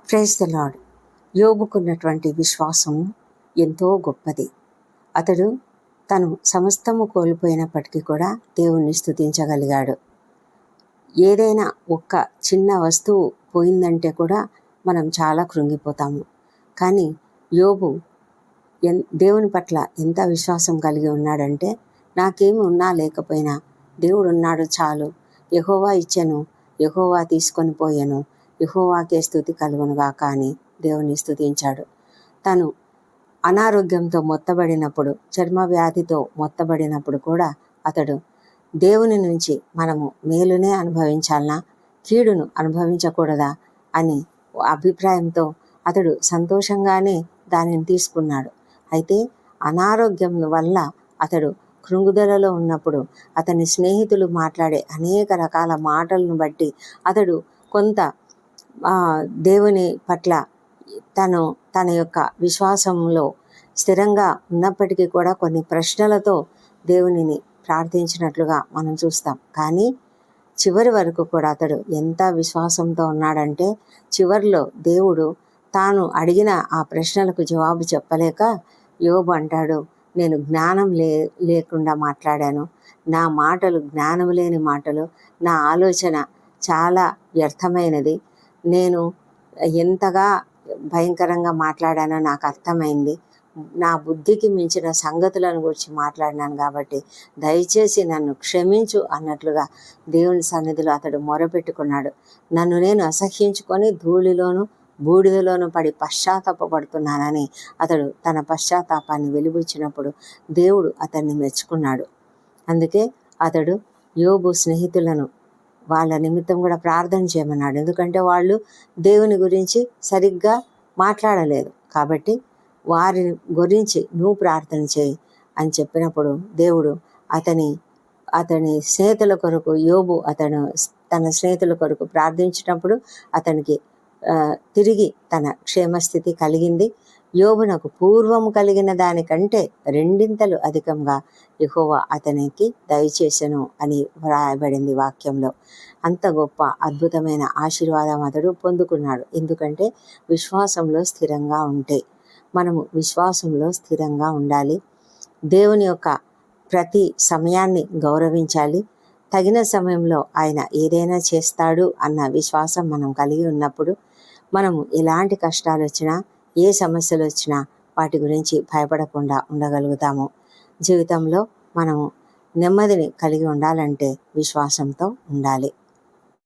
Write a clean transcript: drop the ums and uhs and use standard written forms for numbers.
Praise the lord. యోబుకున్నటువంటి విశ్వాసము ఎంతో గొప్పది. అతడు తను సమస్తము కోల్పోయినప్పటికీ కూడా దేవుణ్ణి స్తుతించగలిగాడు. ఏదైనా ఒక్క చిన్న వస్తువు పోయిందంటే కూడా మనం చాలా కృంగిపోతాము. కానీ యోబు దేవుని పట్ల ఎంత విశ్వాసం కలిగి ఉన్నాడంటే, నాకేమి ఉన్నా లేకపోయినా దేవుడు ఉన్నాడు చాలు, యెహోవా ఇచ్చెను, యెహోవా తీసుకొని పోయెను, యెహోవాకే స్తుతి కలుగునుగాక అని దేవుని స్తుతించాడు. తను అనారోగ్యంతో మొత్తబడినప్పుడు, చర్మ వ్యాధితో మొత్తబడినప్పుడు కూడా అతడు దేవుని నుంచి మనము మేలునే అనుభవించాలనా, కీడును అనుభవించకూడదా అని అభిప్రాయంతో అతడు సంతోషంగానే దానిని తీసుకున్నాడు. అయితే అనారోగ్యం వల్ల అతడు కృంగుదలలో ఉన్నప్పుడు అతని స్నేహితులు మాట్లాడే అనేక రకాల మాటలను బట్టి అతడు కొంత దేవుని పట్ల తన యొక్క విశ్వాసంలో స్థిరంగా ఉన్నప్పటికీ కూడా కొన్ని ప్రశ్నలతో దేవునిని ప్రార్థించినట్లుగా మనం చూస్తాం. కానీ చివరి వరకు కూడా అతడు ఎంత విశ్వాసంతో ఉన్నాడంటే, చివరిలో దేవుడు తాను అడిగిన ఆ ప్రశ్నలకు జవాబు చెప్పలేక యోబు అంటాడు, నేను జ్ఞానం లేకుండా మాట్లాడాను, నా మాటలు జ్ఞానం లేని మాటలు, నా ఆలోచన చాలా వ్యర్థమైనది, నేను ఎంతగా భయంకరంగా మాట్లాడానో నాకు అర్థమైంది, నా బుద్ధికి మించిన సంగతులను గురించి మాట్లాడినాను కాబట్టి దయచేసి నన్ను క్షమించు అన్నట్లుగా దేవుని సన్నిధిలో అతడు మొరపెట్టుకున్నాడు. నన్ను నేను అసహ్యించుకొని ధూళిలోను బూడిదలోను పడి పశ్చాత్తాపడుతున్నానని అతడు తన పశ్చాత్తాపాన్ని వెలిబుచ్చినప్పుడు దేవుడు అతన్ని మెచ్చుకున్నాడు. అందుకే అతడు యోబు స్నేహితులను వాళ్ళ నిమిత్తం కూడా ప్రార్థన చేయమన్నాడు. ఎందుకంటే వాళ్ళు దేవుని గురించి సరిగ్గా మాట్లాడలేదు కాబట్టి వారి గురించి నువ్వు ప్రార్థన చేయి అని చెప్పినప్పుడు దేవుడు అతని స్నేహితుల కొరకు, యోబు తన స్నేహితుల కొరకు ప్రార్థించినప్పుడు అతనికి తిరిగి తన క్షేమస్థితి కలిగింది. యోబునకు పూర్వము కలిగిన దానికంటే రెండింతలు అధికంగా యెహోవా అతనికి దయచేసెను అని వ్రాయబడింది వాక్యంలో. అంత గొప్ప అద్భుతమైన ఆశీర్వాదం అతడు పొందుకున్నాడు. ఎందుకంటే విశ్వాసంలో స్థిరంగా ఉంటే, మనము విశ్వాసంలో స్థిరంగా ఉండాలి. దేవుని యొక్క ప్రతి సమయాన్ని గౌరవించాలి. తగిన సమయంలో ఆయన ఏదైనా చేస్తాడు అన్న విశ్వాసం మనం కలిగి ఉన్నప్పుడు మనము ఎలాంటి కష్టాలు వచ్చినా, ఏ సమస్యలు వచ్చినా వాటి గురించి భయపడకుండా ఉండగలుగుతాము. జీవితంలో మనము నెమ్మదిని కలిగి ఉండాలంటే విశ్వాసంతో ఉండాలి.